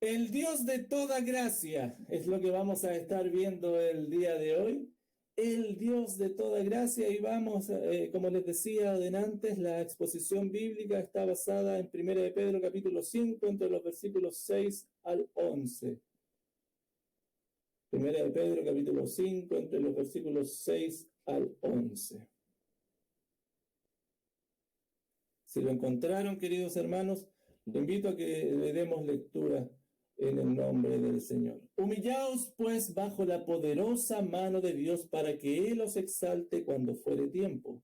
El Dios de toda gracia es lo que vamos a estar viendo el día de hoy. El Dios de toda gracia, y vamos, como les decía antes, la exposición bíblica está basada en 1 de Pedro capítulo 5, entre los versículos 6 al 11. 1 de Pedro capítulo 5, entre los versículos 6 al 11. Si lo encontraron, queridos hermanos, le invito a que le demos lectura en el nombre del Señor. Humillaos, pues, bajo la poderosa mano de Dios, para que Él os exalte cuando fuere tiempo,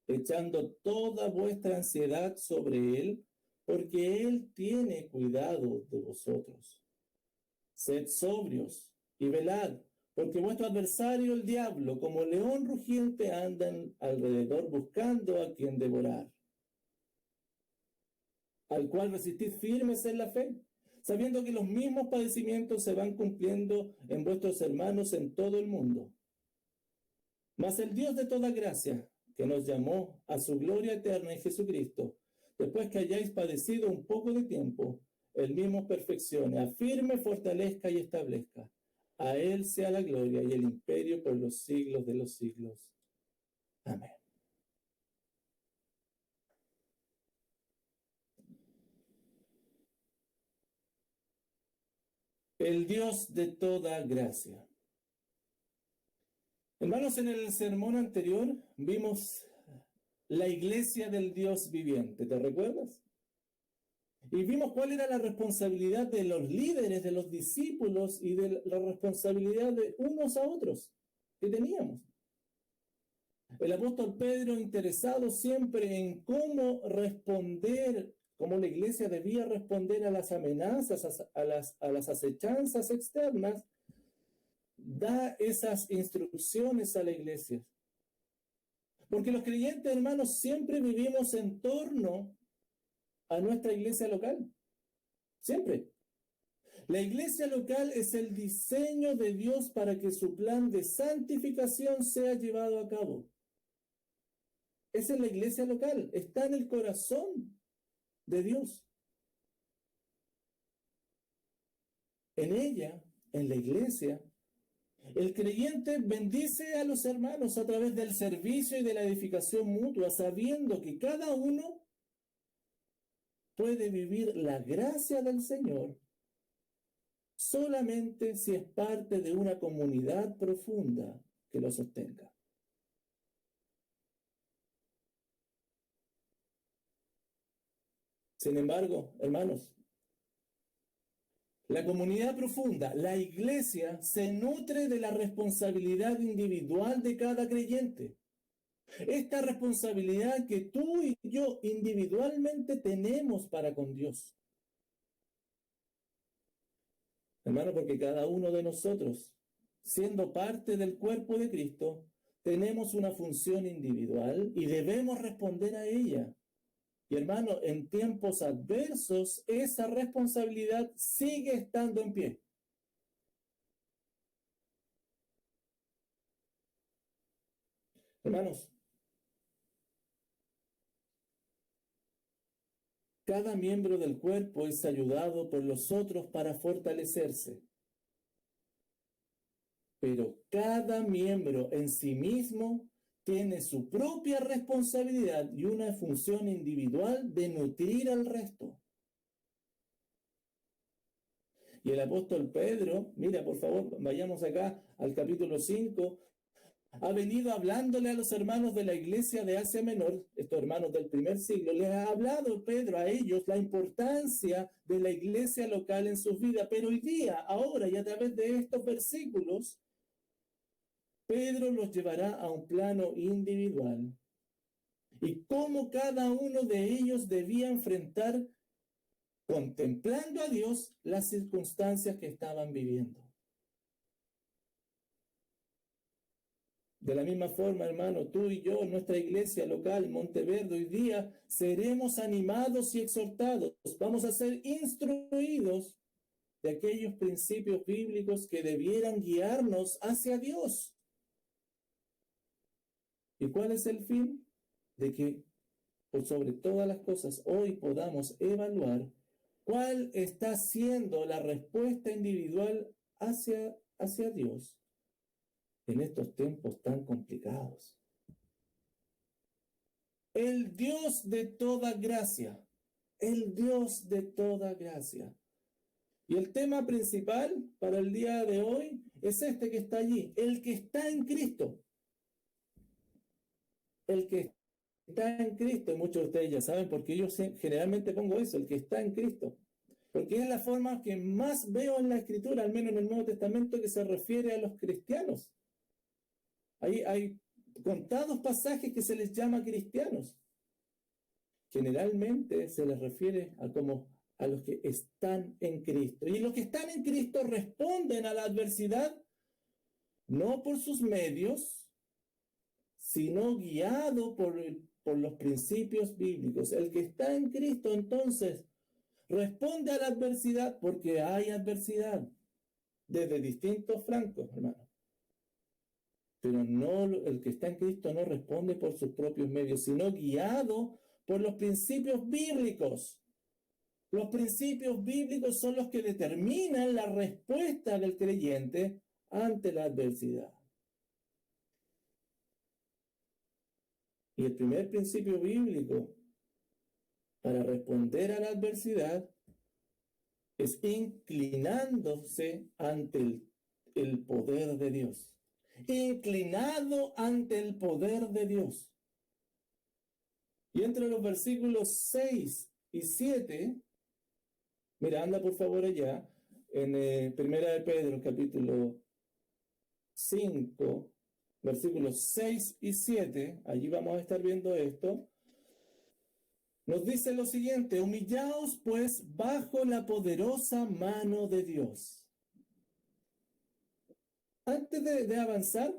echando toda vuestra ansiedad sobre Él, porque Él tiene cuidado de vosotros. Sed sobrios y velad, porque vuestro adversario el diablo, como león rugiente, anda alrededor buscando a quien devorar, al cual resistid firmes en la fe, sabiendo que los mismos padecimientos se van cumpliendo en vuestros hermanos en todo el mundo. Mas el Dios de toda gracia, que nos llamó a su gloria eterna en Jesucristo, después que hayáis padecido un poco de tiempo, Él mismo os perfeccione, afirme, fortalezca y establezca. A Él sea la gloria y el imperio por los siglos de los siglos. Amén. El Dios de toda gracia. Hermanos, en el sermón anterior vimos la iglesia del Dios viviente, ¿te recuerdas? Y vimos cuál era la responsabilidad de los líderes, de los discípulos y de la responsabilidad de unos a otros que teníamos. El apóstol Pedro, interesado siempre en cómo responder, cómo la iglesia debía responder a las amenazas, a las acechanzas externas, da esas instrucciones a la iglesia. Porque los creyentes, hermanos, siempre vivimos en torno a nuestra iglesia local. Siempre. La iglesia local es el diseño de Dios para que su plan de santificación sea llevado a cabo. Esa es la iglesia local. Está en el corazón de Dios. En ella, en la iglesia, el creyente bendice a los hermanos a través del servicio y de la edificación mutua, sabiendo que cada uno puede vivir la gracia del Señor solamente si es parte de una comunidad profunda que lo sostenga. Sin embargo, hermanos, la comunidad profunda, la iglesia, se nutre de la responsabilidad individual de cada creyente. Esta responsabilidad que tú y yo individualmente tenemos para con Dios. Hermano, porque cada uno de nosotros, siendo parte del cuerpo de Cristo, tenemos una función individual y debemos responder a ella. Y hermano, en tiempos adversos, esa responsabilidad sigue estando en pie. Hermanos, cada miembro del cuerpo es ayudado por los otros para fortalecerse. Pero cada miembro en sí mismo tiene su propia responsabilidad y una función individual de nutrir al resto. Y el apóstol Pedro, mira, por favor, vayamos acá al capítulo 5, ha venido hablándole a los hermanos de la iglesia de Asia Menor, estos hermanos del primer siglo, les ha hablado Pedro a ellos la importancia de la iglesia local en sus vidas, pero hoy día, ahora y a través de estos versículos, Pedro los llevará a un plano individual y cómo cada uno de ellos debía enfrentar, contemplando a Dios, las circunstancias que estaban viviendo. De la misma forma, hermano, tú y yo, en nuestra iglesia local, Monteverde, hoy día seremos animados y exhortados. Vamos a ser instruidos de aquellos principios bíblicos que debieran guiarnos hacia Dios. ¿Y cuál es el fin? De que, por sobre todas las cosas, hoy podamos evaluar ¿Cuál está siendo la respuesta individual hacia Dios en estos tiempos tan complicados? El Dios de toda gracia, el Dios de toda gracia. Y el tema principal para el día de hoy es este que está allí, el que está en Cristo. El que está en Cristo, y muchos de ustedes ya saben porque yo generalmente pongo eso, el que está en Cristo. Porque es la forma que más veo en la Escritura, al menos en el Nuevo Testamento, que se refiere a los cristianos. Ahí hay contados pasajes que se les llama cristianos. Generalmente se les refiere a los que están en Cristo. Y los que están en Cristo responden a la adversidad no por sus medios, sino guiado por los principios bíblicos. El que está en Cristo, entonces, responde a la adversidad porque hay adversidad desde distintos flancos, hermano. Pero no, el que está en Cristo no responde por sus propios medios, sino guiado por los principios bíblicos. Los principios bíblicos son los que determinan la respuesta del creyente ante la adversidad. Y el primer principio bíblico para responder a la adversidad es inclinándose ante el poder de Dios. Inclinado ante el poder de Dios. Y entre los versículos 6 y 7, mira, anda por favor allá, en Primera de Pedro, capítulo 5, versículos 6 y 7, allí vamos a estar viendo esto. Nos dice lo siguiente: humillaos pues bajo la poderosa mano de Dios. Antes de avanzar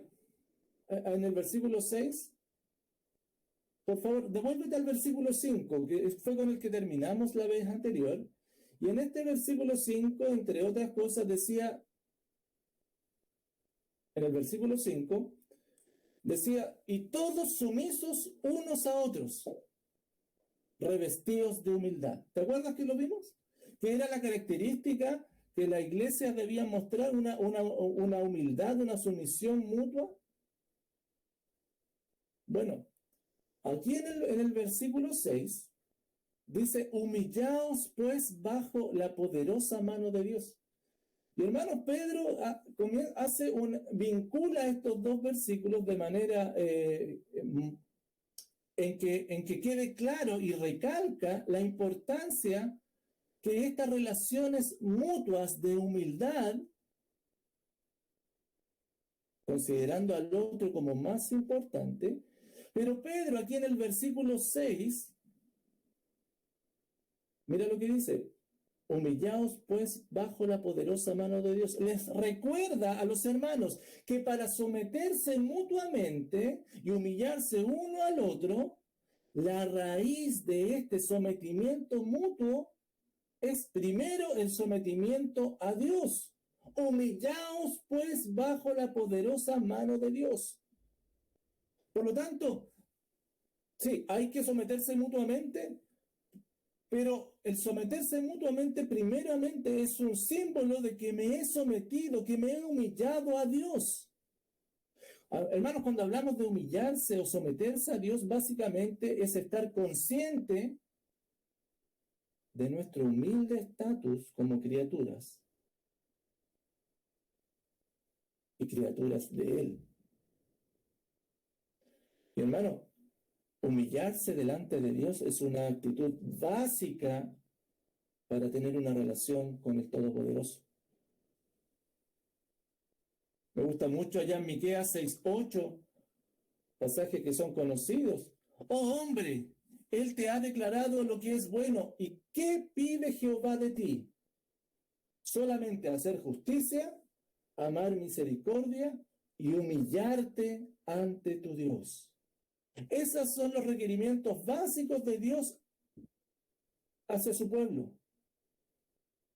en el versículo 6, por favor, devuélvete al versículo 5, que fue con el que terminamos la vez anterior. Y en este versículo 5, entre otras cosas, decía, en el versículo 5, decía, y todos sumisos unos a otros, revestidos de humildad. ¿Te acuerdas que lo vimos? Que era la característica que la iglesia debía mostrar, una humildad, una sumisión mutua. Bueno, aquí en el versículo 6 dice, humillaos pues bajo la poderosa mano de Dios. Y hermano, Pedro vincula estos dos versículos de manera en que quede claro y recalca la importancia que estas relaciones mutuas de humildad, considerando al otro como más importante. Pero Pedro aquí en el versículo 6, mira lo que dice, humillaos pues bajo la poderosa mano de Dios. Les recuerda a los hermanos que para someterse mutuamente y humillarse uno al otro, la raíz de este sometimiento mutuo es primero el sometimiento a Dios. Humillaos pues bajo la poderosa mano de Dios. Por lo tanto, sí, hay que someterse mutuamente, pero el someterse mutuamente primeramente es un símbolo de que me he sometido, que me he humillado a Dios. Hermanos, cuando hablamos de humillarse o someterse a Dios, básicamente es estar consciente de nuestro humilde estatus como criaturas y criaturas de Él. Y hermano, humillarse delante de Dios es una actitud básica para tener una relación con el Todopoderoso. Me gusta mucho allá en Miqueas 6:8, pasajes que son conocidos. Oh hombre, Él te ha declarado lo que es bueno. ¿Y qué pide Jehová de ti? Solamente hacer justicia, amar misericordia y humillarte ante tu Dios. Esos son los requerimientos básicos de Dios hacia su pueblo.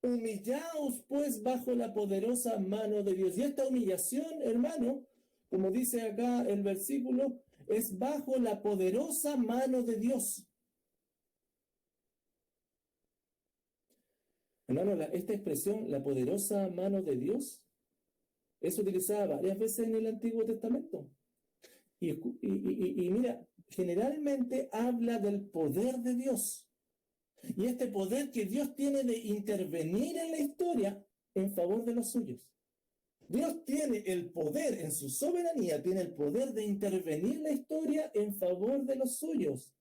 Humillaos pues bajo la poderosa mano de Dios. Y esta humillación, hermano, como dice acá el versículo, es bajo la poderosa mano de Dios. Hermano, esta expresión, la poderosa mano de Dios, es utilizada varias veces en el Antiguo Testamento. Y mira, generalmente habla del poder de Dios. Y este poder que Dios tiene de intervenir en la historia en favor de los suyos. Dios tiene el poder, en su soberanía, tiene el poder de intervenir en la historia en favor de los suyos.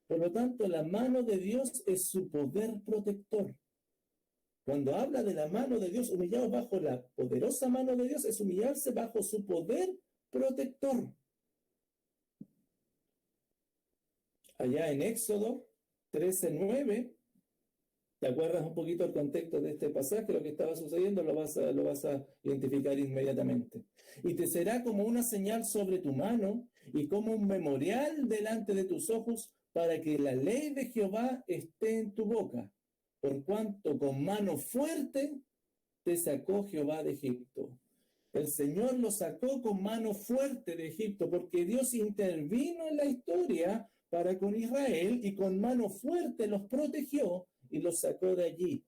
Por lo tanto, la mano de Dios es su poder protector. Cuando habla de la mano de Dios, humillados bajo la poderosa mano de Dios, es humillarse bajo su poder protector. Allá en Éxodo 13:9, ¿te acuerdas un poquito el contexto de este pasaje? Lo que estaba sucediendo lo vas a identificar inmediatamente. Y te será como una señal sobre tu mano y como un memorial delante de tus ojos para que la ley de Jehová esté en tu boca. Por cuanto con mano fuerte te sacó Jehová de Egipto. El Señor lo sacó con mano fuerte de Egipto porque Dios intervino en la historia para con Israel y con mano fuerte los protegió y los sacó de allí.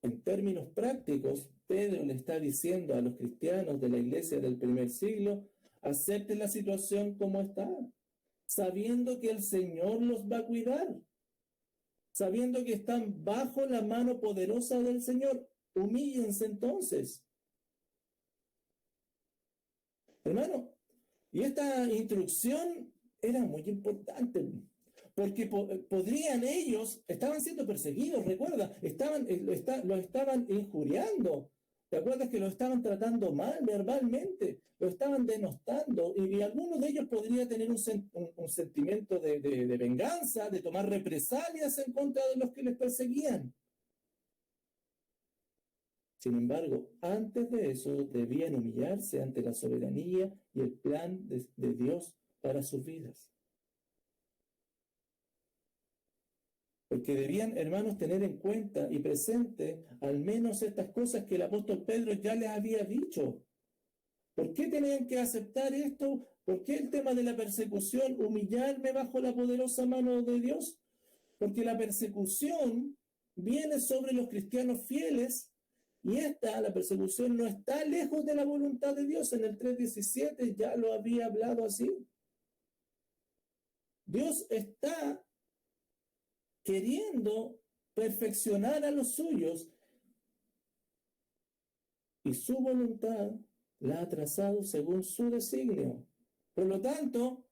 En términos prácticos, Pedro le está diciendo a los cristianos de la iglesia del primer siglo, acepten la situación como está, sabiendo que el Señor los va a cuidar, sabiendo que están bajo la mano poderosa del Señor. Humíllense entonces. Hermano, y esta instrucción era muy importante, porque podrían ellos, estaban siendo perseguidos, recuerda, lo estaban injuriando. ¿Te acuerdas que lo estaban tratando mal verbalmente? Lo estaban denostando y algunos de ellos podría tener un sentimiento de venganza, de tomar represalias en contra de los que les perseguían. Sin embargo, antes de eso debían humillarse ante la soberanía y el plan de Dios para sus vidas. Porque debían, hermanos, tener en cuenta y presente al menos estas cosas que el apóstol Pedro ya les había dicho. ¿Por qué tenían que aceptar esto? ¿Por qué el tema de la persecución, humillarme bajo la poderosa mano de Dios? Porque la persecución viene sobre los cristianos fieles y la persecución no está lejos de la voluntad de Dios. En el 3:17 ya lo había hablado así. Dios está queriendo perfeccionar a los suyos y su voluntad la ha trazado según su designio. Por lo tanto,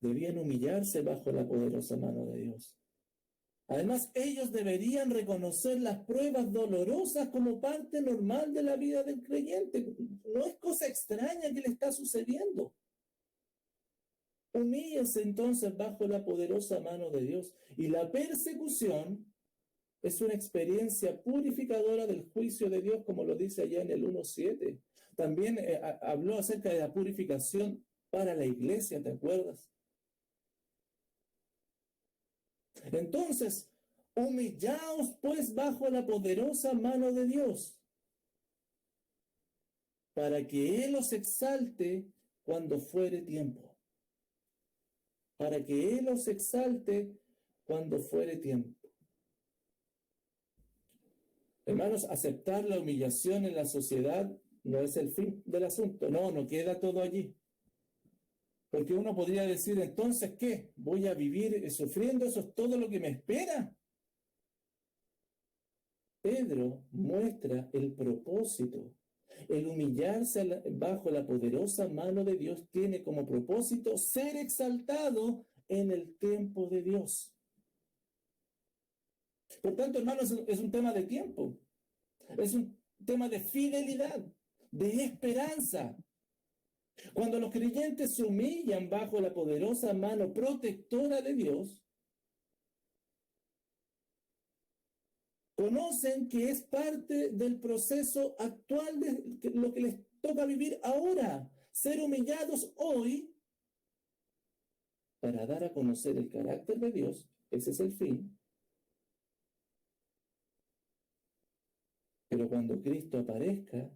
debían humillarse bajo la poderosa mano de Dios. Además, ellos deberían reconocer las pruebas dolorosas como parte normal de la vida del creyente. No es cosa extraña que le está sucediendo. Humíllense entonces bajo la poderosa mano de Dios. Y la persecución es una experiencia purificadora del juicio de Dios, como lo dice allá en el 1:7. También habló acerca de la purificación para la iglesia, ¿te acuerdas? Entonces, humillaos pues bajo la poderosa mano de Dios, para que Él os exalte cuando fuere tiempo. Para que Él os exalte cuando fuere tiempo. Hermanos, aceptar la humillación en la sociedad no es el fin del asunto. No queda todo allí. Porque uno podría decir, entonces, ¿qué? ¿Voy a vivir sufriendo? ¿Eso es todo lo que me espera? Pedro muestra el propósito. El humillarse bajo la poderosa mano de Dios tiene como propósito ser exaltado en el tiempo de Dios. Por tanto, hermanos, es un tema de tiempo. Es un tema de fidelidad, de esperanza. Cuando los creyentes se humillan bajo la poderosa mano protectora de Dios, conocen que es parte del proceso actual de lo que les toca vivir ahora, ser humillados hoy para dar a conocer el carácter de Dios. Ese es el fin. Pero cuando Cristo aparezca,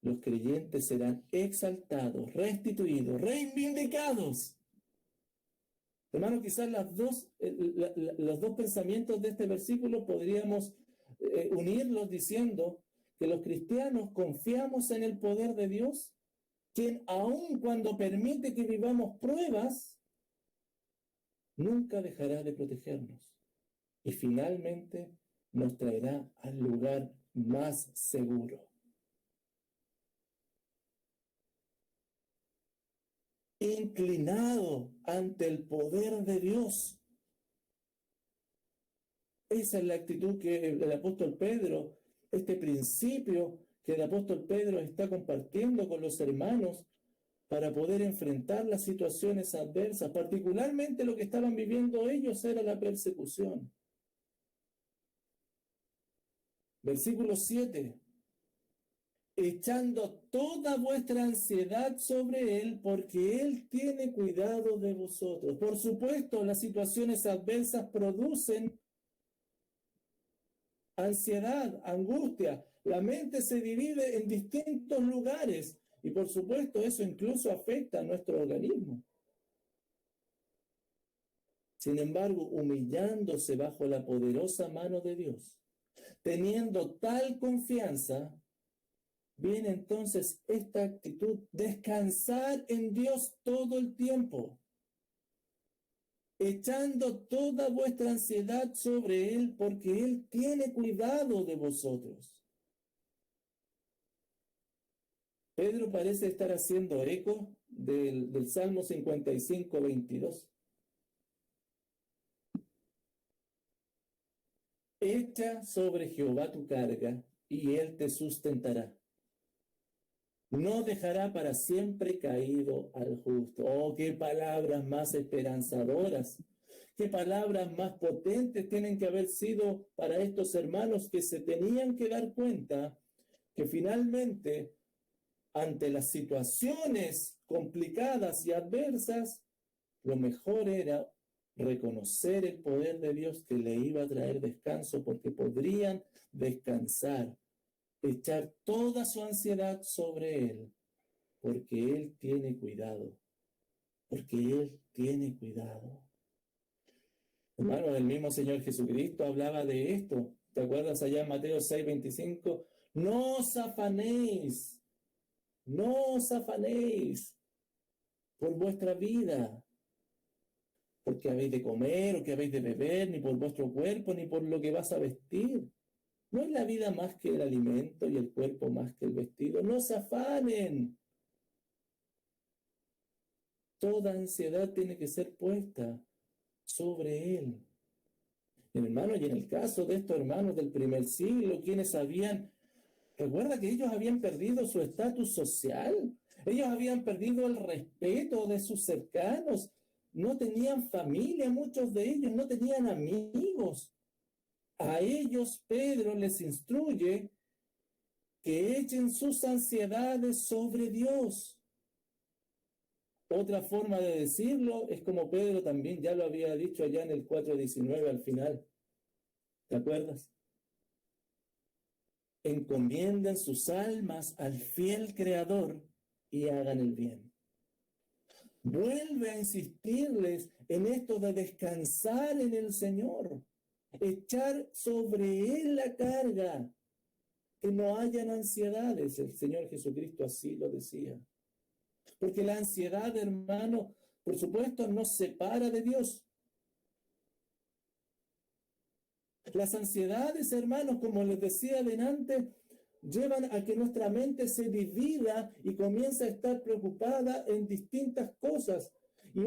los creyentes serán exaltados, restituidos, reivindicados. Hermano, quizás los dos pensamientos de este versículo podríamos unirlos diciendo que los cristianos confiamos en el poder de Dios, quien aun cuando permite que vivamos pruebas, nunca dejará de protegernos y finalmente nos traerá al lugar más seguro. Inclinado ante el poder de Dios. Esa es la actitud que el apóstol Pedro, este principio que el apóstol Pedro está compartiendo con los hermanos para poder enfrentar las situaciones adversas. Particularmente lo que estaban viviendo ellos era la persecución. Versículo 7. Echando toda vuestra ansiedad sobre Él, porque Él tiene cuidado de vosotros. Por supuesto, las situaciones adversas producen ansiedad, angustia. La mente se divide en distintos lugares y por supuesto eso incluso afecta a nuestro organismo. Sin embargo, humillándose bajo la poderosa mano de Dios, teniendo tal confianza, viene entonces esta actitud, descansar en Dios todo el tiempo, echando toda vuestra ansiedad sobre Él, porque Él tiene cuidado de vosotros. Pedro parece estar haciendo eco del Salmo 55, 22. Echa sobre Jehová tu carga, y Él te sustentará. No dejará para siempre caído al justo. Oh, qué palabras más esperanzadoras, qué palabras más potentes tienen que haber sido para estos hermanos que se tenían que dar cuenta que finalmente, ante las situaciones complicadas y adversas, lo mejor era reconocer el poder de Dios que le iba a traer descanso, porque podrían descansar, echar toda su ansiedad sobre Él, porque Él tiene cuidado, porque Él tiene cuidado. Hermano, el mismo Señor Jesucristo hablaba de esto. ¿Te acuerdas allá en Mateo 6:25? No os afanéis, no os afanéis por vuestra vida, porque habéis de comer o que habéis de beber, ni por vuestro cuerpo, ni por lo que vas a vestir. ¿No es la vida más que el alimento y el cuerpo más que el vestido? No se afanen. Toda ansiedad tiene que ser puesta sobre Él. Hermano, y en el caso de estos hermanos del primer siglo, quienes recuerda que ellos habían perdido su estatus social, ellos habían perdido el respeto de sus cercanos, no tenían familia, muchos de ellos no tenían amigos. A ellos Pedro les instruye que echen sus ansiedades sobre Dios. Otra forma de decirlo es como Pedro también ya lo había dicho allá en el 4:19 al final. ¿Te acuerdas? Encomienden sus almas al fiel Creador y hagan el bien. Vuelve a insistirles en esto de descansar en el Señor, echar sobre Él la carga, que no hayan ansiedades. El Señor Jesucristo así lo decía. Porque la ansiedad, hermano, por supuesto, nos separa de Dios. Las ansiedades, hermanos, como les decía delante, llevan a que nuestra mente se divida y comienza a estar preocupada en distintas cosas. Y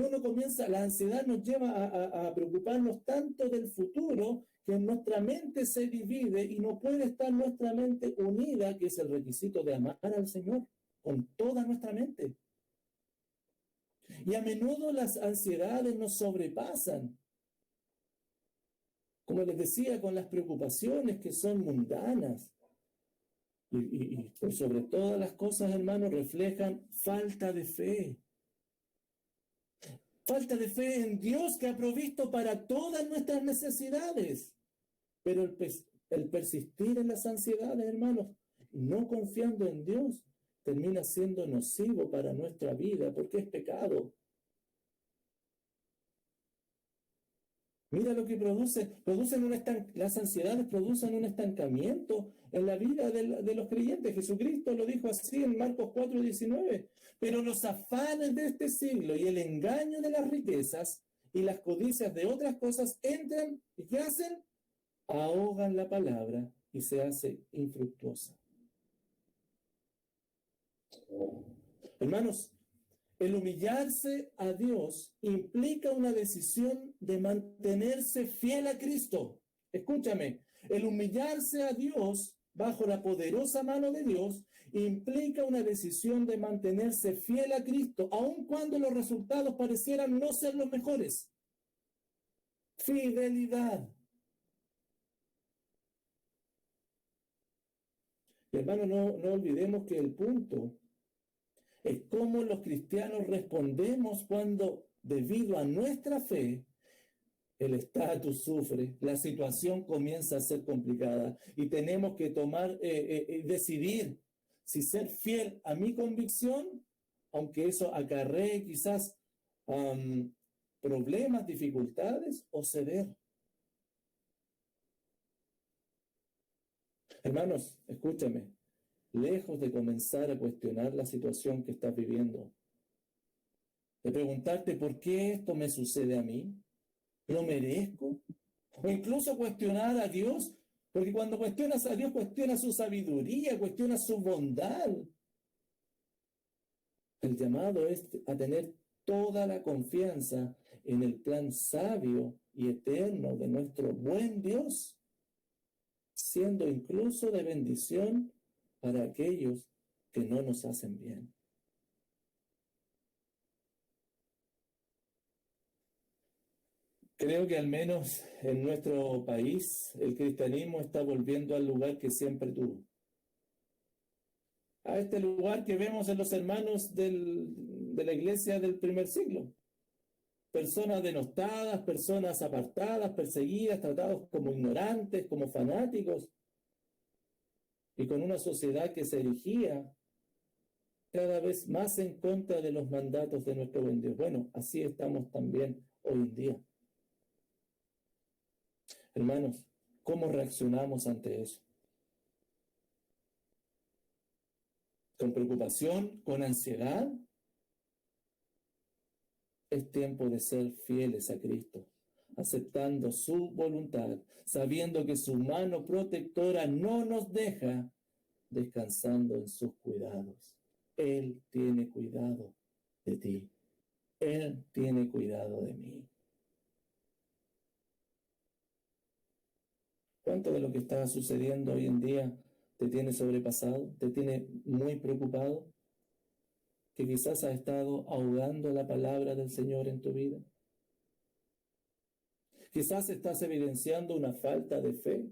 la ansiedad nos lleva a preocuparnos tanto del futuro que nuestra mente se divide y no puede estar nuestra mente unida, que es el requisito de amar al Señor con toda nuestra mente. Y a menudo las ansiedades nos sobrepasan. Como les decía, con las preocupaciones que son mundanas. Y por sobre todas las cosas, hermanos, reflejan falta de fe. Falta de fe en Dios, que ha provisto para todas nuestras necesidades. Pero el persistir en las ansiedades, hermanos, no confiando en Dios, termina siendo nocivo para nuestra vida, porque es pecado. Mira lo que las ansiedades producen un estancamiento en la vida de los creyentes. Jesucristo lo dijo así en Marcos 4:19. Pero los afanes de este siglo y el engaño de las riquezas y las codicias de otras cosas entran y ¿qué hacen? Ahogan la palabra y se hace infructuosa. Hermanos, el humillarse a Dios implica una decisión de mantenerse fiel a Cristo. Escúchame, el humillarse a Dios bajo la poderosa mano de Dios implica una decisión de mantenerse fiel a Cristo, aun cuando los resultados parecieran no ser los mejores. Fidelidad. Hermano, no olvidemos que el punto es cómo los cristianos respondemos cuando, debido a nuestra fe, el estatus sufre, la situación comienza a ser complicada y tenemos que decidir si ser fiel a mi convicción, aunque eso acarree quizás problemas, dificultades, o ceder. Hermanos, escúchame. Lejos de comenzar a cuestionar la situación que estás viviendo, de preguntarte por qué esto me sucede a mí, ¿lo merezco? O incluso cuestionar a Dios, porque cuando cuestionas a Dios, cuestionas su sabiduría, cuestionas su bondad. El llamado es a tener toda la confianza en el plan sabio y eterno de nuestro buen Dios, siendo incluso de bendición para aquellos que no nos hacen bien. Creo que al menos en nuestro país el cristianismo está volviendo al lugar que siempre tuvo. A este lugar que vemos en los hermanos de la iglesia del primer siglo. Personas denostadas, personas apartadas, perseguidas, tratados como ignorantes, como fanáticos, y con una sociedad que se erigía cada vez más en contra de los mandatos de nuestro buen Dios. Bueno, así estamos también hoy en día. Hermanos, ¿cómo reaccionamos ante eso? ¿Con preocupación? ¿Con ansiedad? Es tiempo de ser fieles a Cristo, aceptando su voluntad, sabiendo que su mano protectora no nos deja, descansando en sus cuidados. Él tiene cuidado de ti. Él tiene cuidado de mí. ¿Cuánto de lo que está sucediendo hoy en día te tiene sobrepasado? ¿Te tiene muy preocupado? ¿Que quizás has estado ahogando la palabra del Señor en tu vida? Quizás estás evidenciando una falta de fe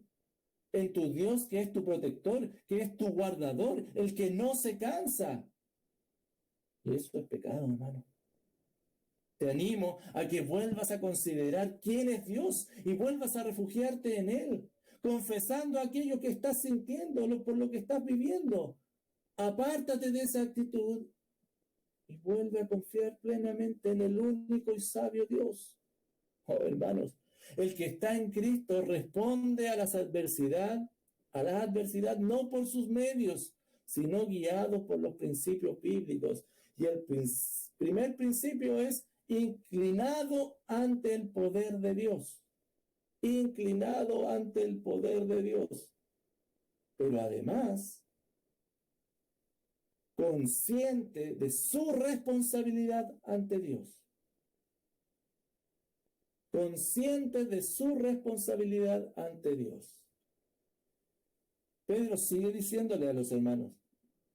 en tu Dios, que es tu protector, que es tu guardador, el que no se cansa. Y eso es pecado, hermano. Te animo a que vuelvas a considerar quién es Dios y vuelvas a refugiarte en Él, confesando aquello que estás sintiendo, por lo que estás viviendo. Apártate de esa actitud y vuelve a confiar plenamente en el único y sabio Dios. Oh, hermanos, el que está en Cristo responde a la adversidad no por sus medios, sino guiado por los principios bíblicos. Y el primer principio es inclinado ante el poder de Dios. Inclinado ante el poder de Dios. Pero además, consciente de su responsabilidad ante Dios. Consciente de su responsabilidad ante Dios. Pedro sigue diciéndole a los hermanos,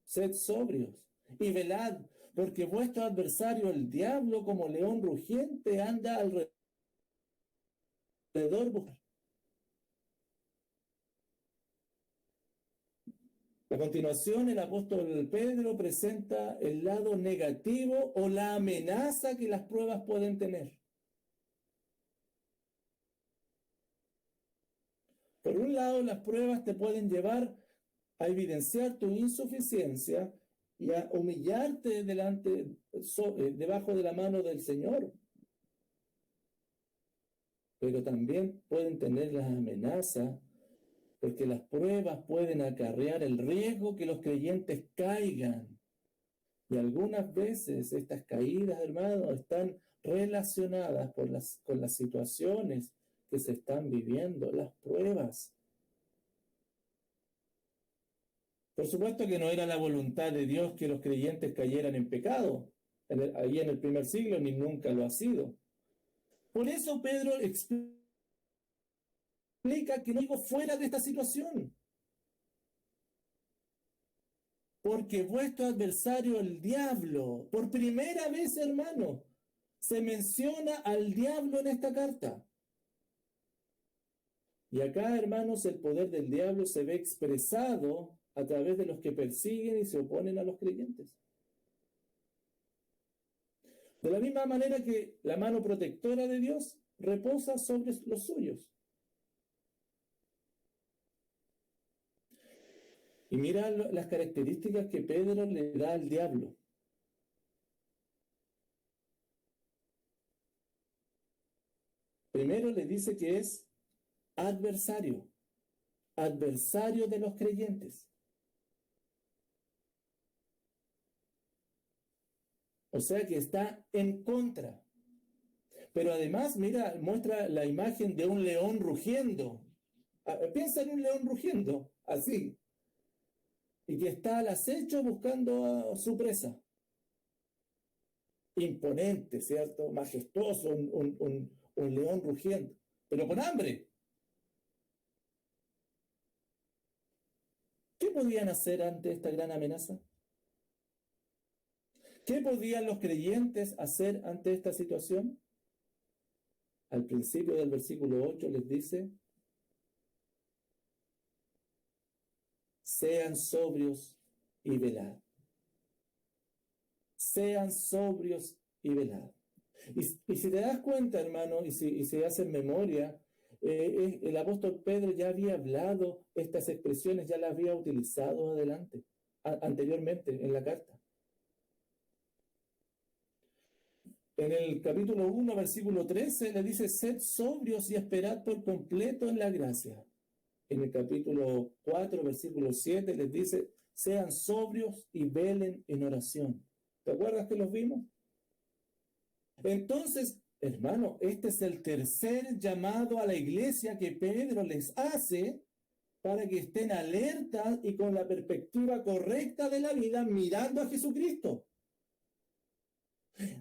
sed sobrios y velad, porque vuestro adversario, el diablo, como león rugiente, anda alrededor. A continuación, el apóstol Pedro presenta el lado negativo o la amenaza que las pruebas pueden tener. Por un lado, las pruebas te pueden llevar a evidenciar tu insuficiencia y a humillarte debajo de la mano del Señor. pero también pueden tener las amenazas, porque las pruebas pueden acarrear el riesgo que los creyentes caigan. Y algunas veces estas caídas, hermanos, están relacionadas con las situaciones que se están viviendo, las pruebas. Por supuesto que no era la voluntad de Dios que los creyentes cayeran en pecado, ahí en el primer siglo, ni nunca lo ha sido. Por eso Pedro explica que no digo fuera de esta situación. Porque vuestro adversario, el diablo, por primera vez, hermano, se menciona al diablo en esta carta. Y acá, hermanos, el poder del diablo se ve expresado a través de los que persiguen y se oponen a los creyentes. De la misma manera que la mano protectora de Dios reposa sobre los suyos. Y mira las características que Pedro le da al diablo. Primero le dice que es adversario de los creyentes. O sea que está en contra. Pero además, mira, muestra la imagen de un león rugiendo. Piensa en un león rugiendo, así. Y que está al acecho buscando a su presa. Imponente, ¿cierto? Majestuoso, un león rugiendo. Pero con hambre. ¿Qué podían hacer ante esta gran amenaza? ¿Qué podían los creyentes hacer ante esta situación? Al principio del versículo 8 les dice: sean sobrios y velad. Sean sobrios y velad. Y si te das cuenta, hermano, y si haces memoria, el apóstol Pedro ya había hablado estas expresiones, ya las había utilizado anteriormente en la carta. En el capítulo 1, versículo 13, le dice: sed sobrios y esperad por completo en la gracia. En el capítulo 4, versículo 7, les dice: sean sobrios y velen en oración. ¿Te acuerdas que los vimos? Entonces, hermano, este es el tercer llamado a la iglesia que Pedro les hace para que estén alertas y con la perspectiva correcta de la vida, mirando a Jesucristo.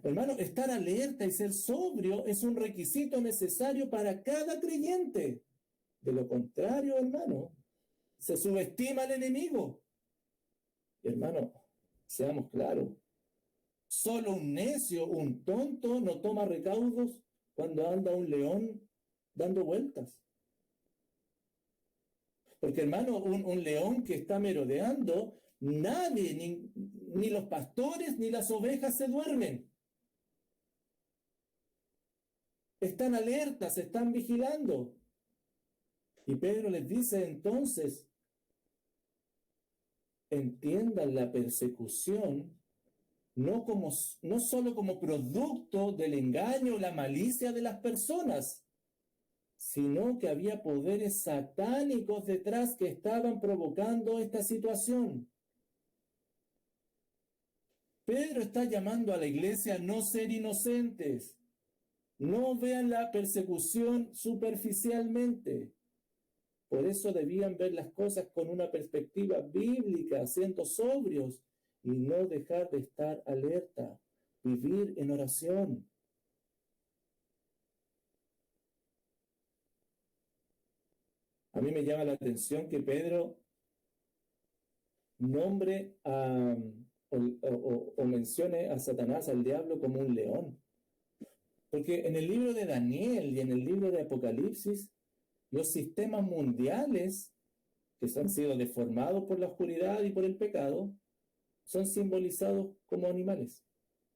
Hermano, estar alerta y ser sobrio es un requisito necesario para cada creyente. De lo contrario, hermano, se subestima al enemigo. Hermano, seamos claros. Solo un necio, un tonto, no toma recaudos cuando anda un león dando vueltas. Porque, hermano, un león que está merodeando, nadie, ni los pastores, ni las ovejas se duermen. Están alertas, están vigilando. Y Pedro les dice entonces: entiendan la persecución no solo como producto del engaño o la malicia de las personas, sino que había poderes satánicos detrás que estaban provocando esta situación. Pedro está llamando a la iglesia a no ser inocentes. No vean la persecución superficialmente. Por eso debían ver las cosas con una perspectiva bíblica, siendo sobrios y no dejar de estar alerta, vivir en oración. A mí me llama la atención que Pedro nombre o mencione a Satanás, al diablo, como un león. Porque en el libro de Daniel y en el libro de Apocalipsis, los sistemas mundiales que han sido deformados por la oscuridad y por el pecado, son simbolizados como animales.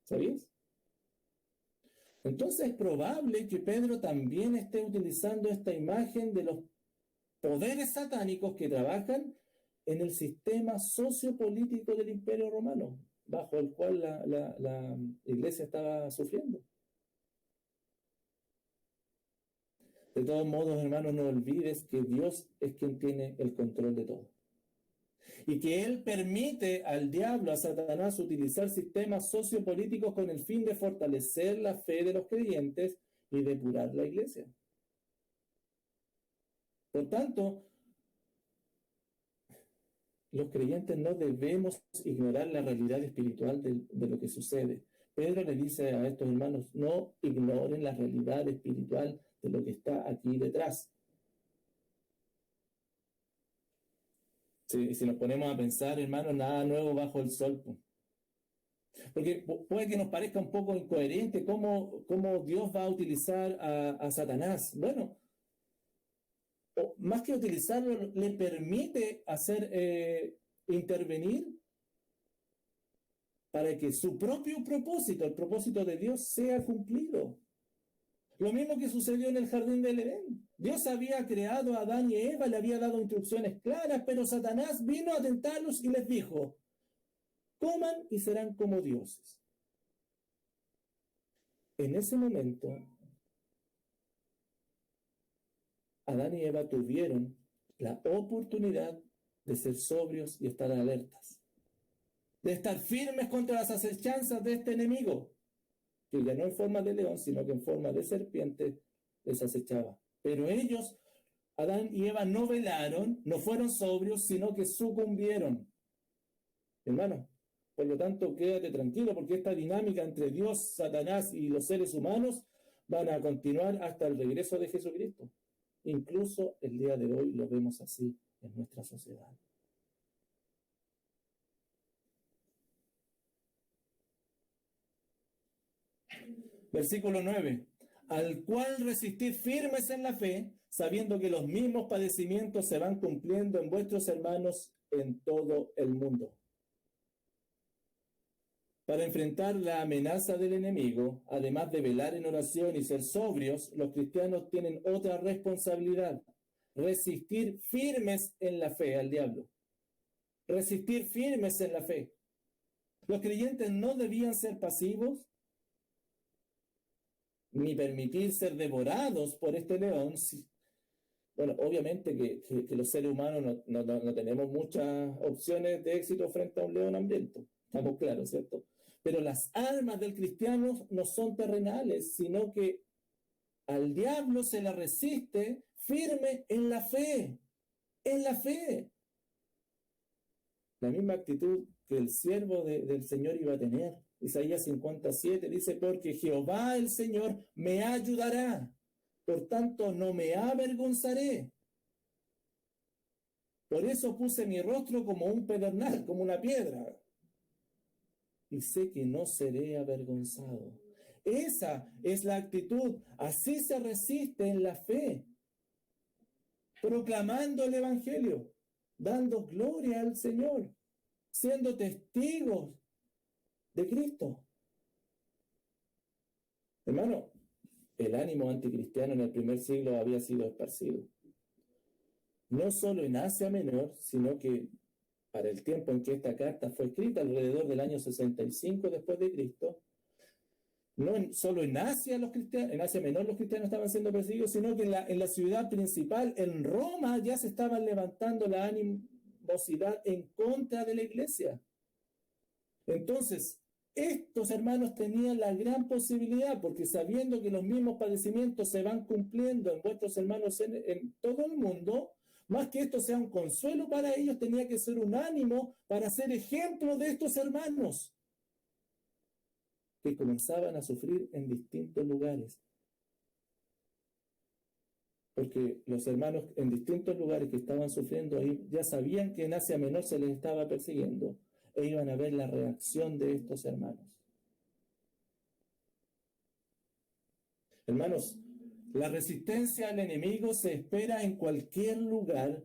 ¿Sabías? Entonces es probable que Pedro también esté utilizando esta imagen de los poderes satánicos que trabajan en el sistema sociopolítico del Imperio Romano, bajo el cual la iglesia estaba sufriendo. De todos modos, hermanos, no olvides que Dios es quien tiene el control de todo. Y que Él permite al diablo, a Satanás, utilizar sistemas sociopolíticos con el fin de fortalecer la fe de los creyentes y depurar la iglesia. Por tanto, los creyentes no debemos ignorar la realidad espiritual de lo que sucede. Pedro le dice a estos hermanos, no ignoren la realidad espiritual de lo que está aquí detrás. Si nos ponemos a pensar, hermanos, nada nuevo bajo el sol. Porque puede que nos parezca un poco incoherente cómo Dios va a utilizar a Satanás. Bueno, más que utilizarlo, le permite hacer intervenir para que su propio propósito, el propósito de Dios, sea cumplido. Lo mismo que sucedió en el jardín del Edén. Dios había creado a Adán y Eva, le había dado instrucciones claras, pero Satanás vino a tentarlos y les dijo, coman y serán como dioses. En ese momento, Adán y Eva tuvieron la oportunidad de ser sobrios y estar alertas, de estar firmes contra las acechanzas de este enemigo, que ya no en forma de león, sino que en forma de serpiente les acechaba. Pero ellos, Adán y Eva, no velaron, no fueron sobrios, sino que sucumbieron. Hermano, por lo tanto, quédate tranquilo, porque esta dinámica entre Dios, Satanás y los seres humanos van a continuar hasta el regreso de Jesucristo. Incluso el día de hoy lo vemos así en nuestra sociedad. Versículo 9. Al cual resistir firmes en la fe, sabiendo que los mismos padecimientos se van cumpliendo en vuestros hermanos en todo el mundo. Para enfrentar la amenaza del enemigo, además de velar en oración y ser sobrios, los cristianos tienen otra responsabilidad: resistir firmes en la fe al diablo. Resistir firmes en la fe. Los creyentes no debían ser pasivos, ni permitir ser devorados por este león. Bueno, obviamente que los seres humanos no tenemos muchas opciones de éxito frente a un león hambriento. Estamos claros, ¿cierto? Pero las armas del cristiano no son terrenales, sino que al diablo se le resiste firme en la fe. En la fe. La misma actitud que el siervo del Señor iba a tener. Isaías 57 dice, porque Jehová el Señor me ayudará, por tanto no me avergonzaré. Por eso puse mi rostro como un pedernal, como una piedra, y sé que no seré avergonzado. Esa es la actitud, así se resiste en la fe, proclamando el Evangelio, dando gloria al Señor, siendo testigos de Cristo. Hermano, el ánimo anticristiano en el primer siglo había sido esparcido. No solo en Asia Menor, sino que para el tiempo en que esta carta fue escrita, alrededor del año 65 después de Cristo, no solo en Asia en Asia Menor los cristianos estaban siendo perseguidos, sino que en la ciudad principal, en Roma, ya se estaban levantando la animosidad en contra de la iglesia. Entonces, estos hermanos tenían la gran posibilidad, porque sabiendo que los mismos padecimientos se van cumpliendo en vuestros hermanos en todo el mundo, más que esto sea un consuelo para ellos, tenía que ser un ánimo para ser ejemplo de estos hermanos que comenzaban a sufrir en distintos lugares. Porque los hermanos en distintos lugares que estaban sufriendo ahí ya sabían que en Asia Menor se les estaba persiguiendo e iban a ver la reacción de estos hermanos. Hermanos, la resistencia al enemigo se espera en cualquier lugar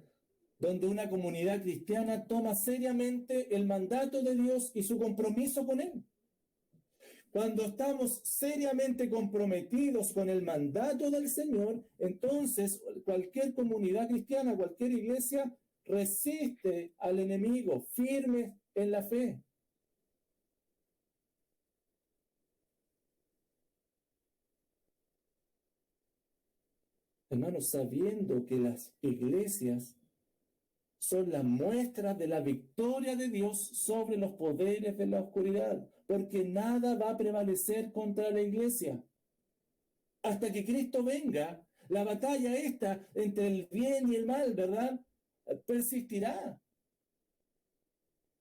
donde una comunidad cristiana toma seriamente el mandato de Dios y su compromiso con Él. Cuando estamos seriamente comprometidos con el mandato del Señor, entonces cualquier comunidad cristiana, cualquier iglesia, resiste al enemigo, firme en la fe. Hermanos, sabiendo que las iglesias son la muestra de la victoria de Dios sobre los poderes de la oscuridad, porque nada va a prevalecer contra la iglesia. Hasta que Cristo venga, la batalla esta entre el bien y el mal, ¿verdad? Persistirá.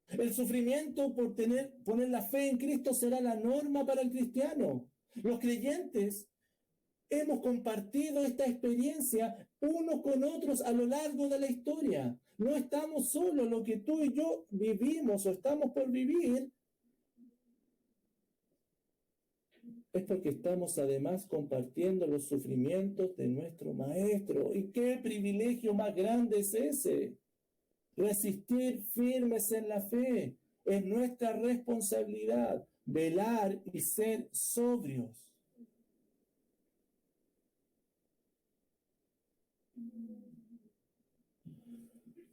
El sufrimiento por poner la fe en Cristo será la norma para el cristiano. Los creyentes hemos compartido esta experiencia unos con otros a lo largo de la historia. No estamos solos, lo que tú y yo vivimos o estamos por vivir es porque estamos además compartiendo los sufrimientos de nuestro Maestro. ¿Y qué privilegio más grande es ese? Resistir firmes en la fe. Es nuestra responsabilidad velar y ser sobrios.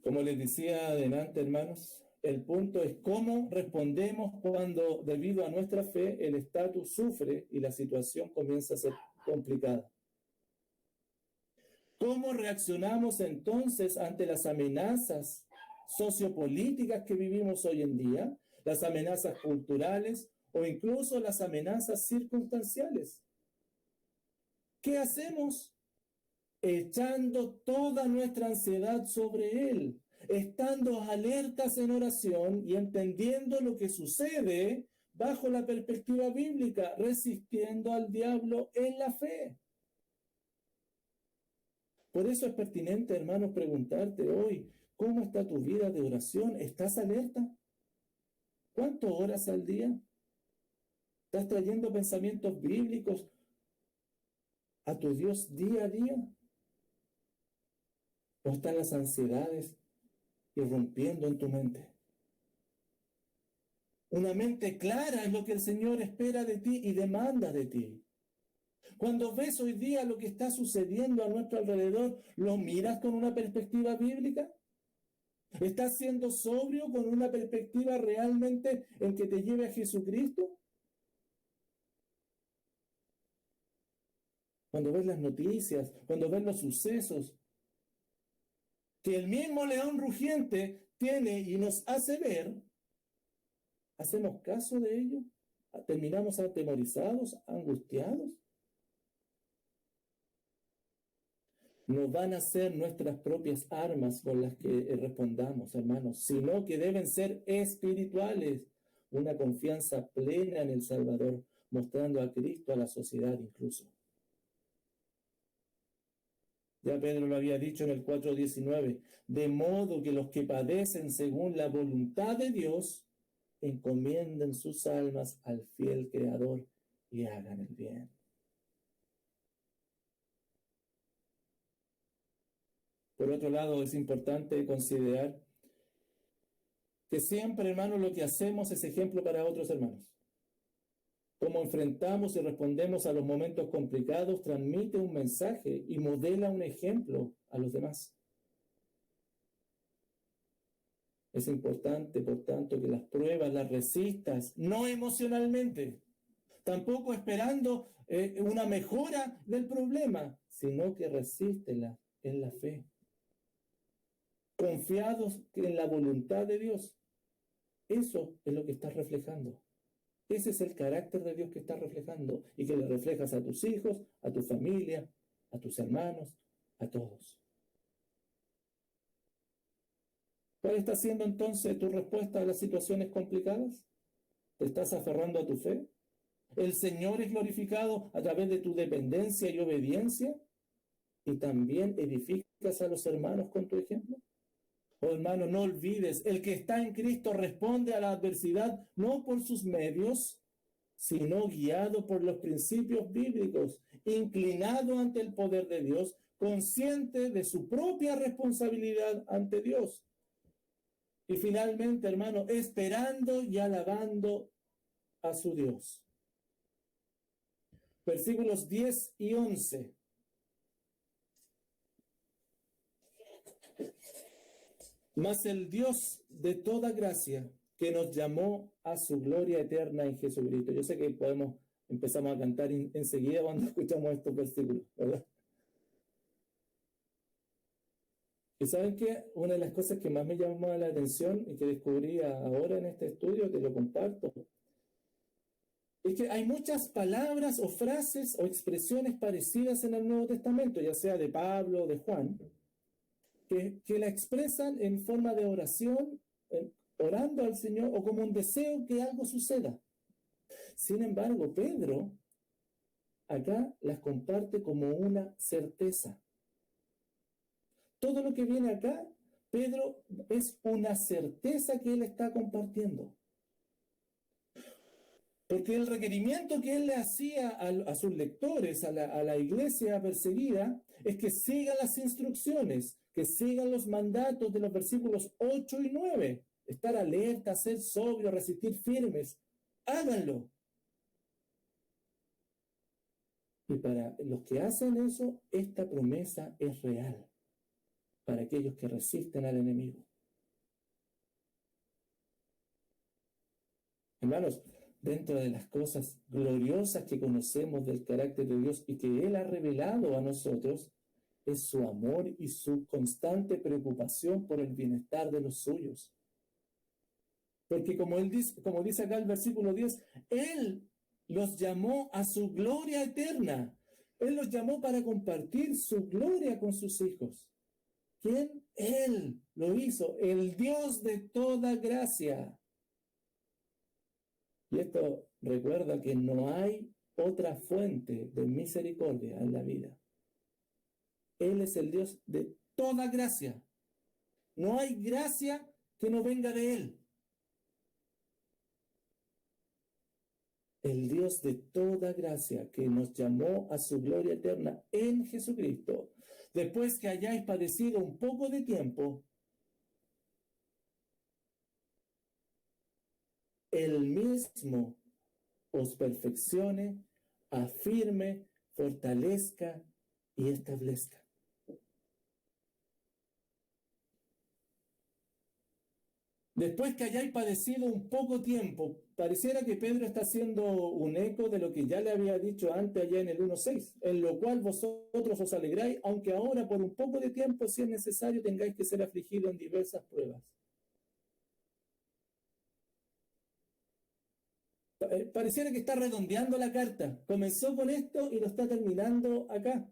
Como les decía adelante, hermanos, el punto es cómo respondemos cuando, debido a nuestra fe, el estatus sufre y la situación comienza a ser complicada. ¿Cómo reaccionamos entonces ante las amenazas sociopolíticas que vivimos hoy en día, las amenazas culturales o incluso las amenazas circunstanciales? ¿Qué hacemos? Echando toda nuestra ansiedad sobre Él, estando alertas en oración y entendiendo lo que sucede bajo la perspectiva bíblica, resistiendo al diablo en la fe. Por eso es pertinente, hermanos, preguntarte hoy, ¿cómo está tu vida de oración? ¿Estás alerta? ¿Cuántas horas al día? ¿Estás trayendo pensamientos bíblicos a tu Dios día a día? ¿O están las ansiedades irrumpiendo en tu mente? Una mente clara es lo que el Señor espera de ti y demanda de ti. Cuando ves hoy día lo que está sucediendo a nuestro alrededor, ¿lo miras con una perspectiva bíblica? ¿Estás siendo sobrio con una perspectiva realmente en que te lleve a Jesucristo? Cuando ves las noticias, cuando ves los sucesos, que el mismo león rugiente tiene y nos hace ver, ¿hacemos caso de ello? ¿Terminamos atemorizados, angustiados? No van a ser nuestras propias armas con las que respondamos, hermanos, sino que deben ser espirituales, una confianza plena en el Salvador, mostrando a Cristo a la sociedad incluso. Ya Pedro lo había dicho en el 4:19, de modo que los que padecen según la voluntad de Dios, encomienden sus almas al fiel Creador y hagan el bien. Por otro lado, es importante considerar que siempre, hermanos, lo que hacemos es ejemplo para otros hermanos. Cómo enfrentamos y respondemos a los momentos complicados transmite un mensaje y modela un ejemplo a los demás. Es importante, por tanto, que las pruebas las resistas, no emocionalmente, tampoco esperando una mejora del problema, sino que resístelas en la fe, confiados en la voluntad de Dios. Eso es lo que estás reflejando. Ese es el carácter de Dios que estás reflejando y que le reflejas a tus hijos, a tu familia, a tus hermanos, a todos. ¿Cuál está siendo entonces tu respuesta a las situaciones complicadas? ¿Te estás aferrando a tu fe? ¿El Señor es glorificado a través de tu dependencia y obediencia? ¿Y también edificas a los hermanos con tu ejemplo? Oh, hermano, no olvides, el que está en Cristo responde a la adversidad no por sus medios, sino guiado por los principios bíblicos, inclinado ante el poder de Dios, consciente de su propia responsabilidad ante Dios. Y finalmente, hermano, esperando y alabando a su Dios. Versículos 10 y 11. Mas el Dios de toda gracia, que nos llamó a su gloria eterna en Jesucristo. Yo sé que empezamos a cantar enseguida cuando escuchamos estos versículos, ¿verdad? Y ¿saben qué? Una de las cosas que más me llamó la atención y que descubrí ahora en este estudio, te lo comparto, es que hay muchas palabras o frases o expresiones parecidas en el Nuevo Testamento, ya sea de Pablo o de Juan, que la expresan en forma de oración, orando al Señor o como un deseo que algo suceda. Sin embargo, Pedro acá las comparte como una certeza. Todo lo que viene acá, Pedro, es una certeza que él está compartiendo. Porque el requerimiento que él le hacía a sus lectores, a la iglesia perseguida, es que sigan las instrucciones, que sigan los mandatos de los versículos 8 y 9. Estar alerta, ser sobrio, resistir firmes. Háganlo. Y para los que hacen eso, esta promesa es real. Para aquellos que resisten al enemigo. Hermanos, dentro de las cosas gloriosas que conocemos del carácter de Dios y que Él ha revelado a nosotros, es su amor y su constante preocupación por el bienestar de los suyos. Porque como dice acá el versículo 10, Él los llamó a su gloria eterna. Él los llamó para compartir su gloria con sus hijos. ¿Quién? Él lo hizo, el Dios de toda gracia. Y esto recuerda que no hay otra fuente de misericordia en la vida. Él es el Dios de toda gracia. No hay gracia que no venga de Él. El Dios de toda gracia que nos llamó a su gloria eterna en Jesucristo, después que hayáis padecido un poco de tiempo, Él mismo os perfeccione, afirme, fortalezca y establezca. Después que hayáis padecido un poco tiempo, pareciera que Pedro está haciendo un eco de lo que ya le había dicho antes allá en el 1:6, en lo cual vosotros os alegráis, aunque ahora por un poco de tiempo, si es necesario, tengáis que ser afligidos en diversas pruebas. Pareciera que está redondeando la carta. Comenzó con esto y lo está terminando acá.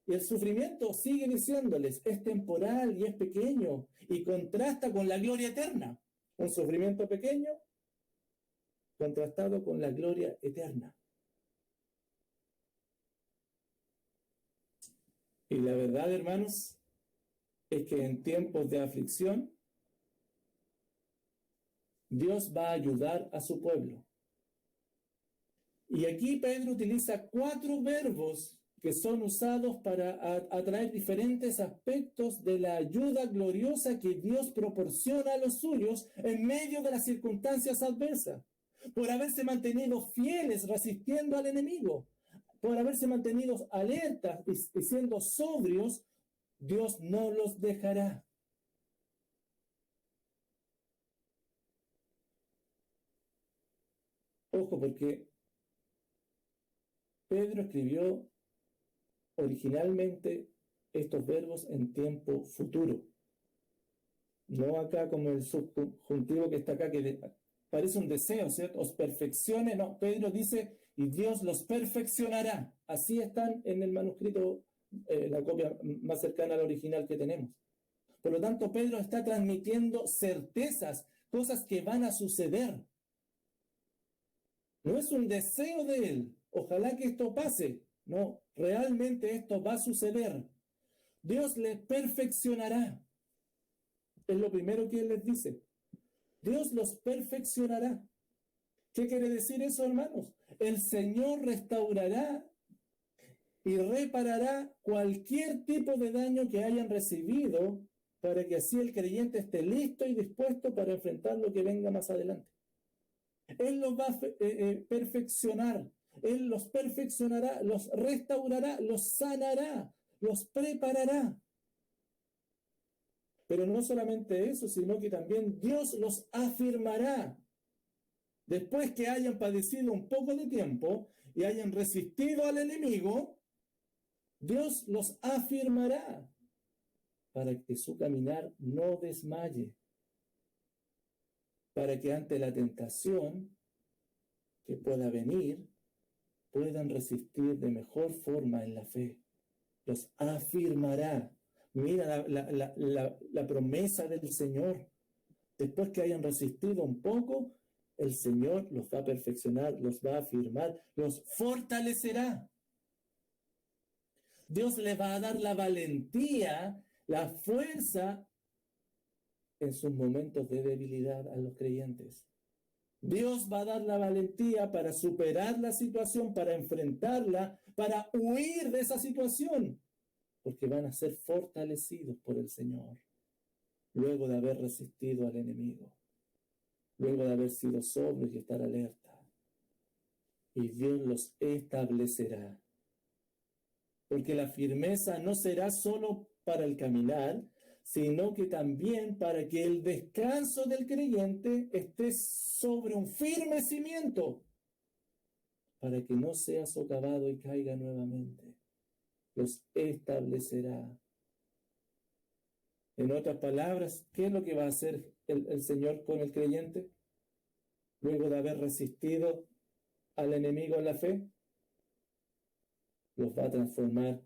Y el sufrimiento, sigue diciéndoles, es temporal y es pequeño y contrasta con la gloria eterna. Un sufrimiento pequeño contrastado con la gloria eterna. Y la verdad, hermanos, es que en tiempos de aflicción, Dios va a ayudar a su pueblo. Y aquí Pedro utiliza 4 verbos que son usados para atraer diferentes aspectos de la ayuda gloriosa que Dios proporciona a los suyos en medio de las circunstancias adversas, por haberse mantenido fieles resistiendo al enemigo, por haberse mantenido alertas y siendo sobrios, Dios no los dejará. Ojo, porque Pedro escribió originalmente estos verbos en tiempo futuro. No acá como el subjuntivo que está acá, que parece un deseo, ¿cierto? Os perfeccione. No, Pedro dice, y Dios los perfeccionará. Así están en el manuscrito, la copia más cercana al original que tenemos. Por lo tanto, Pedro está transmitiendo certezas, cosas que van a suceder. No es un deseo de él. Ojalá que esto pase. No, realmente esto va a suceder. Dios les perfeccionará. Es lo primero que él les dice. Dios los perfeccionará. ¿Qué quiere decir eso, hermanos? El Señor restaurará y reparará cualquier tipo de daño que hayan recibido para que así el creyente esté listo y dispuesto para enfrentar lo que venga más adelante. Él los va a perfeccionar. Él los perfeccionará, los restaurará, los sanará, los preparará. Pero no solamente eso, sino que también Dios los afirmará. Después que hayan padecido un poco de tiempo y hayan resistido al enemigo, Dios los afirmará. para que su caminar no desmaye, para que ante la tentación que pueda venir, puedan resistir de mejor forma en la fe. Los afirmará. Mira la promesa del Señor. Después que hayan resistido un poco, el Señor los va a perfeccionar, los va a afirmar, los fortalecerá. Dios les va a dar la valentía, la fuerza en sus momentos de debilidad a los creyentes. Dios va a dar la valentía para superar la situación, para enfrentarla, para huir de esa situación, porque van a ser fortalecidos por el Señor, luego de haber resistido al enemigo, luego de haber sido sobrios y estar alerta. Y Dios los establecerá, porque la firmeza no será solo para el caminar, sino que también para que el descanso del creyente esté sobre un firme cimiento, para que no sea socavado y caiga nuevamente. Los establecerá. En otras palabras, ¿qué es lo que va a hacer el Señor con el creyente? Luego de haber resistido al enemigo en la fe, los va a transformar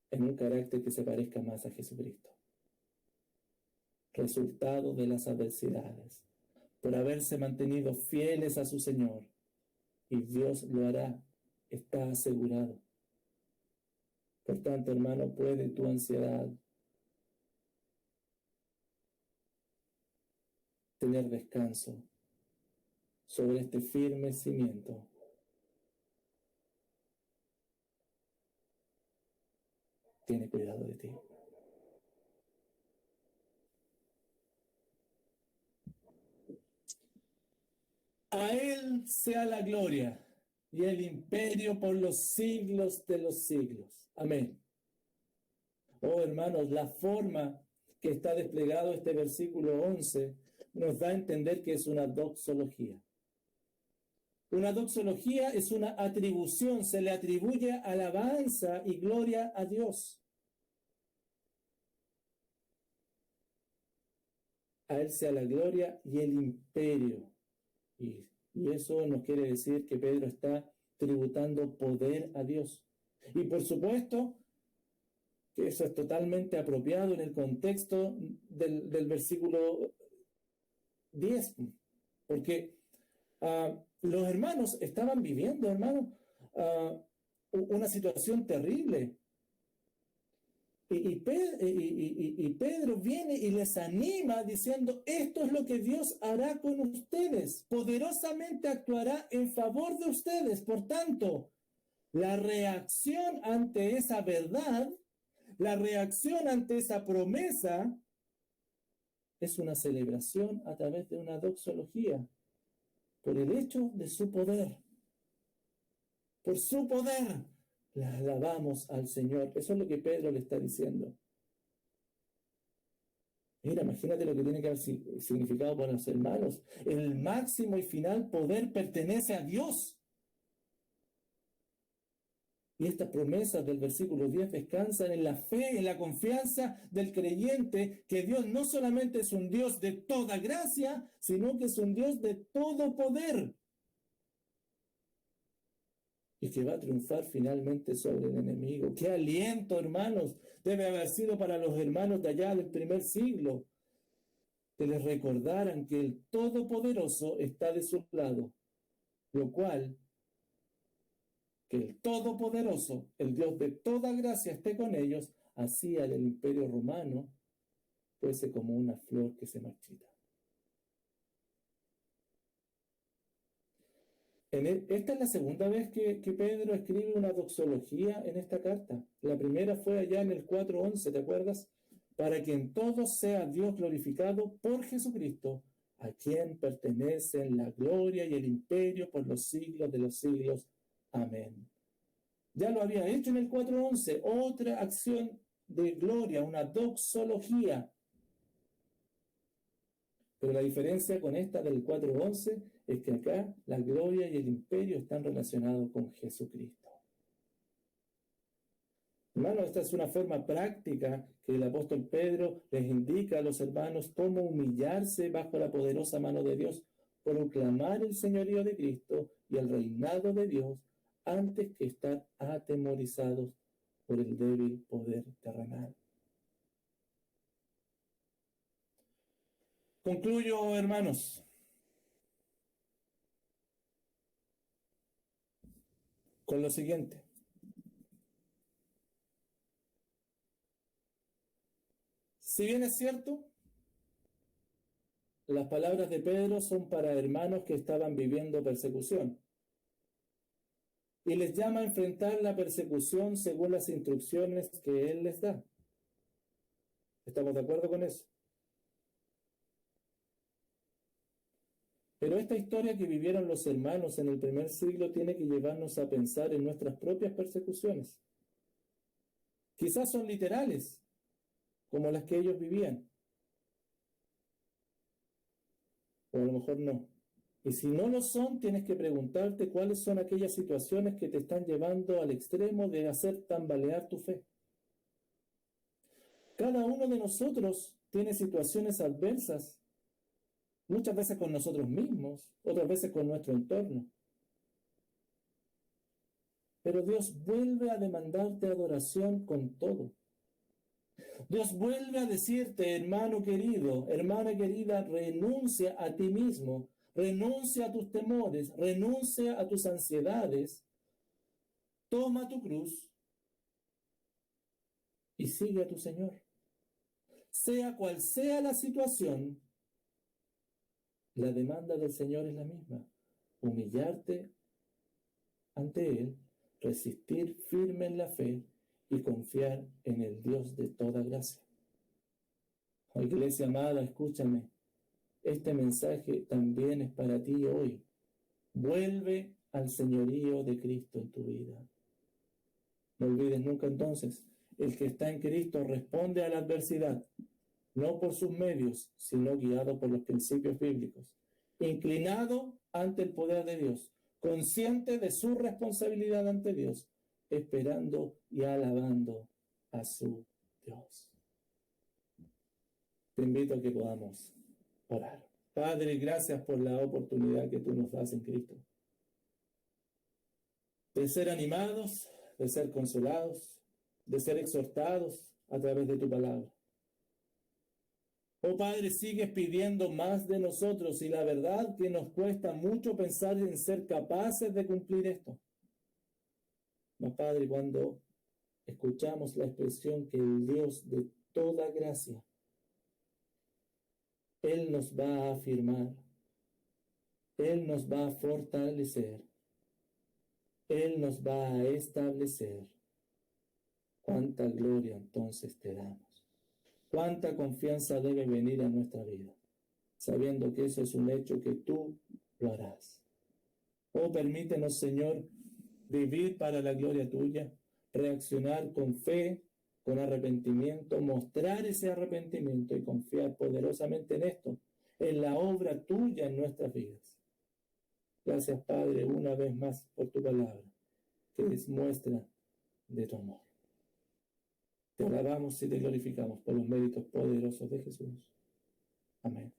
en un carácter que se parezca más a Jesucristo. Resultado de las adversidades, por haberse mantenido fieles a su Señor. Y Dios lo hará, está asegurado. Por tanto, hermano, puede tu ansiedad tener descanso sobre este firme cimiento. Tiene cuidado de ti. A Él sea la gloria y el imperio por los siglos de los siglos. Amén. Oh, hermanos, la forma que está desplegado este versículo 11 nos da a entender que es una doxología. Una doxología es una atribución, se le atribuye alabanza y gloria a Dios. A Él sea la gloria y el imperio. Y eso nos quiere decir que Pedro está tributando poder a Dios. Y por supuesto que eso es totalmente apropiado en el contexto del versículo 10, porque los hermanos estaban viviendo, una situación terrible. Y Pedro viene y les anima diciendo, esto es lo que Dios hará con ustedes, poderosamente actuará en favor de ustedes. Por tanto, la reacción ante esa verdad, la reacción ante esa promesa, es una celebración a través de una doxología, por el hecho de su poder. Por su poder, la alabamos al Señor. Eso es lo que Pedro le está diciendo. Mira, imagínate lo que tiene que haber significado para los hermanos. El máximo y final poder pertenece a Dios. Y estas promesas del versículo 10 descansan en la fe, en la confianza del creyente, que Dios no solamente es un Dios de toda gracia, sino que es un Dios de todo poder. Y que va a triunfar finalmente sobre el enemigo. ¡Qué aliento, hermanos! Debe haber sido para los hermanos de allá del primer siglo, que les recordaran que el Todopoderoso está de su lado, lo cual, que el Todopoderoso, el Dios de toda gracia, esté con ellos, hacía del Imperio Romano fuese como una flor que se marchita. Esta es la segunda vez que Pedro escribe una doxología en esta carta. La primera fue allá en el 4:11, ¿te acuerdas? Para que en todo sea Dios glorificado por Jesucristo, a quien pertenecen la gloria y el imperio por los siglos de los siglos. Amén. Ya lo había hecho en el 4:11, otra acción de gloria, una doxología. Pero la diferencia con esta del 4:11 es que acá la gloria y el imperio están relacionados con Jesucristo. Hermano, esta es una forma práctica que el apóstol Pedro les indica a los hermanos cómo humillarse bajo la poderosa mano de Dios, proclamar el señorío de Cristo y el reinado de Dios antes que estar atemorizados por el débil poder terrenal. Concluyo, hermanos, con lo siguiente. Si bien es cierto, las palabras de Pedro son para hermanos que estaban viviendo persecución y les llama a enfrentar la persecución según las instrucciones que él les da. ¿Estamos de acuerdo con eso? Pero esta historia que vivieron los hermanos en el primer siglo tiene que llevarnos a pensar en nuestras propias persecuciones. Quizás son literales, como las que ellos vivían, o a lo mejor no. Y si no lo son, tienes que preguntarte cuáles son aquellas situaciones que te están llevando al extremo de hacer tambalear tu fe. Cada uno de nosotros tiene situaciones adversas, muchas veces con nosotros mismos, otras veces con nuestro entorno. Pero Dios vuelve a demandarte adoración con todo. Dios vuelve a decirte, hermano querido, hermana querida, renuncia a ti mismo, renuncia a tus temores, renuncia a tus ansiedades, toma tu cruz y sigue a tu Señor. Sea cual sea la situación, la demanda del Señor es la misma: humillarte ante Él, resistir firme en la fe y confiar en el Dios de toda gracia. Oh, iglesia amada, escúchame. Este mensaje también es para ti hoy. Vuelve al señorío de Cristo en tu vida. No olvides nunca entonces, el que está en Cristo responde a la adversidad, no por sus medios, sino guiado por los principios bíblicos, inclinado ante el poder de Dios, consciente de su responsabilidad ante Dios, esperando y alabando a su Dios. Te invito a que podamos orar. Padre, gracias por la oportunidad que tú nos das en Cristo, de ser animados, de ser consolados, de ser exhortados a través de tu palabra. Oh Padre, sigues pidiendo más de nosotros y la verdad que nos cuesta mucho pensar en ser capaces de cumplir esto. Mas Padre, cuando escuchamos la expresión que el Dios de toda gracia, Él nos va a afirmar, Él nos va a fortalecer, Él nos va a establecer. ¿Cuánta gloria entonces te damos? ¿Cuánta confianza debe venir a nuestra vida, sabiendo que eso es un hecho que tú lo harás? Oh, permítenos, Señor, vivir para la gloria tuya, reaccionar con fe, con arrepentimiento, mostrar ese arrepentimiento y confiar poderosamente en esto, en la obra tuya en nuestras vidas. Gracias, Padre, una vez más por tu palabra, que es muestra de tu amor. Te alabamos y te glorificamos por los méritos poderosos de Jesús. Amén.